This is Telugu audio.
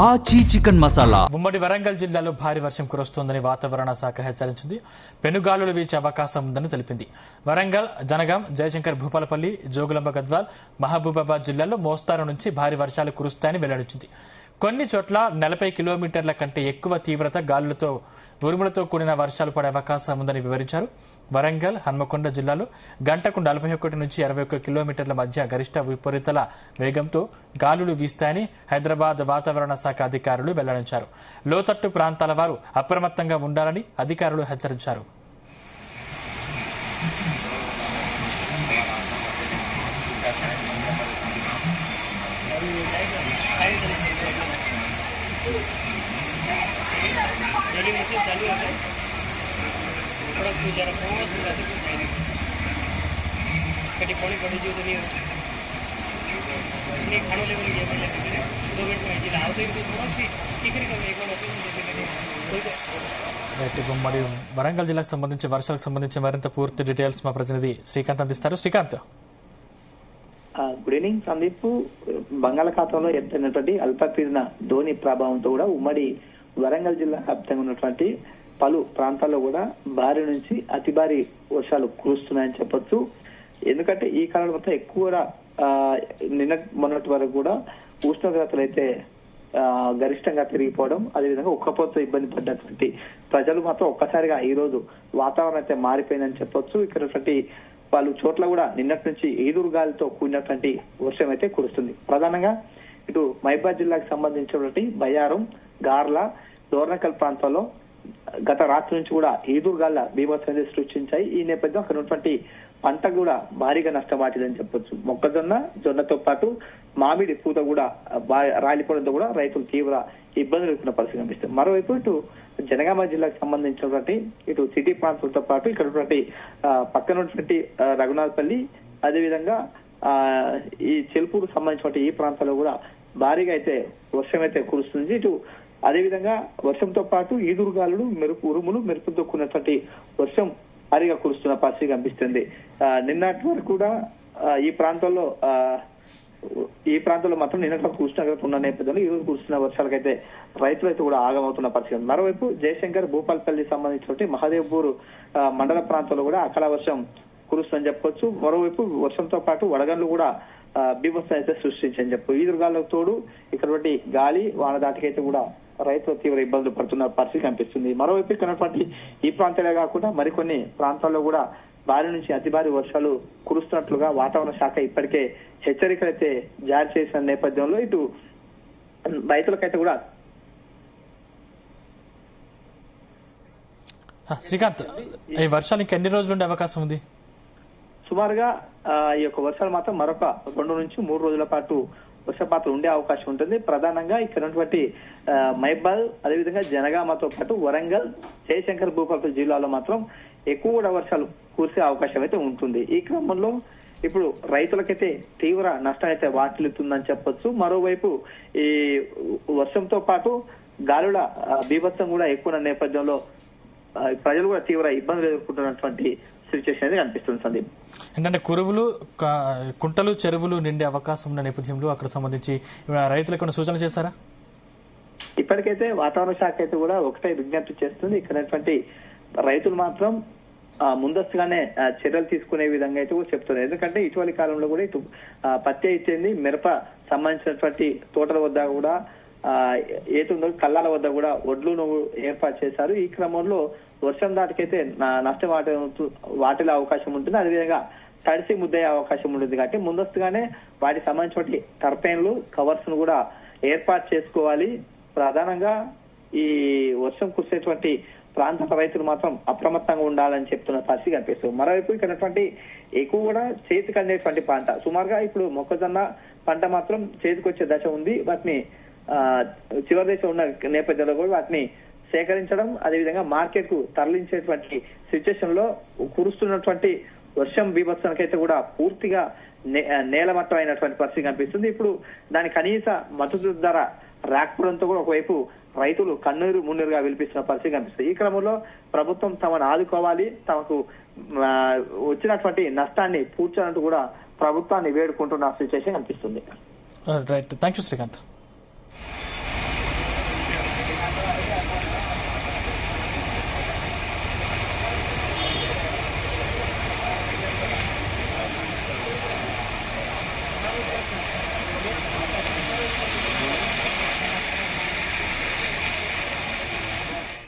ఆచి చికెన్ మసాలా. ఉమ్మడి వరంగల్ జిల్లాలో భారీ వర్షం కురుస్తోందని వాతావరణ శాఖ హెచ్చరించింది. పెనుగాలులు వీచే అవకాశం ఉందని తెలిపింది. వరంగల్, జనగాం, జయశంకర్ భూపాలపల్లి, జోగులాంబ గద్వాల్, మహబూబాబాద్ జిల్లాల్లో మోస్తారు నుంచి భారీ వర్షాలు కురుస్తాయని వెల్లడించింది. కొన్ని చోట్ల 40 కిలోమీటర్ల కంటే ఎక్కువ తీవ్రత గాలులతో ఉరుములతో కూడిన వర్షాలు పడే అవకాశం ఉందని వివరించారు. వరంగల్, హన్మకొండ జిల్లాలో గంటకు 41 నుంచి 61 కిలోమీటర్ల మధ్య గరిష్ట విపరీతల వేగంతో గాలులు వీస్తాయని హైదరాబాద్ వాతావరణ శాఖ అధికారులు వెల్లడించారు. లోతట్టు ప్రాంతాల వారు అప్రమత్తంగా ఉండాలని అధికారులు హెచ్చరించారు. మరి వరంగల్ జిల్లాకు సంబంధించి వర్షాలకు సంబంధించి మరింత పూర్తి డీటెయిల్స్ మా ప్రతినిధి శ్రీకాంత్ అందిస్తారు. Srikanth, good evening Sandeep. బంగాళాఖాతంలో ఏర్పడినటువంటి అల్పపీడన ధోని ప్రభావంతో కూడా ఉమ్మడి వరంగల్ జిల్లా వ్యాప్తంగా ఉన్నటువంటి పలు ప్రాంతాల్లో కూడా భారీ నుంచి అతి భారీ వర్షాలు కురుస్తున్నాయని చెప్పొచ్చు. ఎందుకంటే ఈ కాలంలో మొత్తం ఎక్కువ నిన్న మొన్నటి వరకు కూడా ఉష్ణోగ్రతలు అయితే గరిష్టంగా పెరిగిపోవడం, అదేవిధంగా ఉక్కపోతతో ఇబ్బంది పడ్డటువంటి ప్రజలు మాత్రం ఒక్కసారిగా ఈ రోజు వాతావరణం అయితే మారిపోయిందని చెప్పొచ్చు. ఇక్కడ పలు చోట్ల కూడా నిన్నటి నుంచి ఈదురు గాలితో కూడినటువంటి వర్షం అయితే కురుస్తుంది. ప్రధానంగా ఇటు మహబూబాబాద్ జిల్లాకు సంబంధించినటువంటి బయ్యారం, గార్ల, దోర్నకల్ ప్రాంతాల్లో గత రాత్రి నుంచి కూడా ఈదురుగాళ్ల బీభత్సం సృష్టించాయి. ఈ నేపథ్యం అక్కడ ఉన్నటువంటి పంట కూడా భారీగా నష్టం వాటిదని చెప్పొచ్చు. జొన్నతో పాటు మామిడి పూత కూడా రాలిపోవడంతో కూడా రైతులు తీవ్ర ఇబ్బందులు ఎదుర్కొన్న పరిస్థితి కనిపిస్తుంది. మరోవైపు ఇటు జనగామ జిల్లాకు సంబంధించినటువంటి ఇటు సిటీ ప్రాంతంతో పాటు ఇక్కడ ఉన్నటువంటి పక్కన ఉన్నటువంటి రఘునాథపల్లి, అదేవిధంగా ఈ చెల్పూరు సంబంధించినటువంటి ఈ ప్రాంతాల్లో కూడా భారీగా అయితే వర్షం అయితే కురుస్తుంది. ఇటు అదేవిధంగా వర్షంతో పాటు ఈదురుగాలులు, ఉరుములు, మెరుపులతో కూడినటువంటి వర్షం భారీగా కురుస్తున్న పరిస్థితి కనిపిస్తుంది. నిన్నటి వరకు కూడా ఈ ప్రాంతంలో మాత్రం నిన్నటి వరకు ఉష్ణోగ్రత ఉన్న నేపథ్యంలో ఈ రోజు కురుస్తున్న వర్షాలకైతే రైతులు అయితే కూడా ఆగమవుతున్న పరిస్థితి. మరోవైపు జయశంకర్ భూపాలపల్లి సంబంధించినటువంటి మహదేవ్పూర్ మండల ప్రాంతంలో కూడా అకాల వర్షం కురుస్తుందని చెప్పొచ్చు. మరోవైపు వర్షంతో పాటు వడగండ్లు కూడా బీభత్సం అయితే సృష్టించని చెప్పు. ఈదురుగాలకు తోడు ఇక్కడ గాలి వాన దాటికైతే కూడా రైతులు తీవ్ర ఇబ్బందులు పడుతున్న పరిస్థితి కనిపిస్తుంది. మరోవైపు ఇక్కడ ఈ ప్రాంతాలే కాకుండా మరికొన్ని ప్రాంతాల్లో కూడా భారీ నుంచి అతి భారీ వర్షాలు కురుస్తున్నట్లుగా వాతావరణ శాఖ ఇప్పటికే హెచ్చరికలు అయితే జారీ చేసిన నేపథ్యంలో ఇటు రైతులకైతే కూడా శ్రీకాంత్, ఈ వర్షానికి ఎన్ని రోజులు ఉండే అవకాశం ఉంది? సుమారుగా ఈ యొక్క వర్షాలు మాత్రం మరొక 2 నుంచి 3 రోజుల పాటు వర్షపాతం ఉండే అవకాశం ఉంటుంది. ప్రధానంగా ఇక్కడ ఉన్నటువంటి మహబూబాబాద్, అదేవిధంగా జనగామతో పాటు వరంగల్, జయశంకర్ భూపాలపల్లి జిల్లాలో మాత్రం ఎక్కువ కూడా వర్షాలు కురిసే అవకాశం అయితే ఉంటుంది. ఈ క్రమంలో ఇప్పుడు రైతులకైతే తీవ్ర నష్టం అయితే వాటిల్లుతుందని చెప్పొచ్చు. మరోవైపు ఈ వర్షంతో పాటు గాలుల బీభత్సం కూడా ఎక్కువ నేపథ్యంలో ప్రజలు కూడా తీవ్ర ఇబ్బందులు ఎదుర్కొంటున్నటువంటి సిచ్యువేషన్ అయితే కనిపిస్తుంది సందీప్. ఏంటంటే కురువులు, కుంటలు, చెరువులు నిండే అవకాశం ఉన్న నేపథ్యంలో అక్కడ సంబంధించి రైతులకు సూచన చేశారా? ఇప్పటికైతే వాతావరణ శాఖ అయితే కూడా ఒకటే విజ్ఞప్తి చేస్తుంది. ఇక్కడ రైతులు మాత్రం ముందస్తుగానే చర్యలు తీసుకునే విధంగా అయితే కూడా చెప్తుంది. ఎందుకంటే ఇటీవలి కాలంలో కూడా ఇటు పత్తి అయితేంది, మిరప సంబంధించినటువంటి తోటల వద్ద కూడా ఏతుందో కళ్ళాల వద్ద కూడా ఒడ్లు ఏర్పాటు చేశారు. ఈ క్రమంలో వర్షం దాటికైతే నష్టం వాటిలో అవకాశం ఉంటుంది. అదేవిధంగా తడిసి ముద్దయ్యే అవకాశం ఉంటుంది. కాబట్టి ముందస్తుగానే వాటికి సంబంధించిన టర్పైన్లు, కవర్స్ ను కూడా ఏర్పాటు చేసుకోవాలి. ప్రధానంగా ఈ వర్షం కురిసేటువంటి ప్రాంత రైతులు మాత్రం అప్రమత్తంగా ఉండాలని చెప్తున్న పరిస్థితి కనిపిస్తుంది. మరోవైపు ఇక్కడ ఎక్కువ కూడా చేతికి అందేటువంటి పంట, సుమారుగా ఇప్పుడు మొక్కజొన్న పంట మాత్రం చేతికి వచ్చే దశ ఉంది. వాటిని చివరి దశ ఉన్న నేపథ్యంలో కూడా వాటిని సేకరించడం, అదేవిధంగా మార్కెట్ కు తరలించేటువంటి సిచ్యువేషన్ లో కురుస్తున్నటువంటి వర్షం బీభత్సానికైతే కూడా పూర్తిగా నేలమట్టం అయినటువంటి పరిస్థితి కనిపిస్తుంది. ఇప్పుడు దాని కనీస మద్దతు ధర రాకపోవడంతో కూడా ఒకవైపు రైతులు కన్నీరు మున్నీరుగా విలిపిస్తున్న పరిస్థితి కనిపిస్తుంది. ఈ క్రమంలో ప్రభుత్వం తమను ఆదుకోవాలి, తమకు వచ్చినటువంటి నష్టాన్ని పూడ్చాలంటూ కూడా ప్రభుత్వాన్ని వేడుకుంటున్న సిచ్యువేషన్ కనిపిస్తుంది. Right, thank you Srikanth.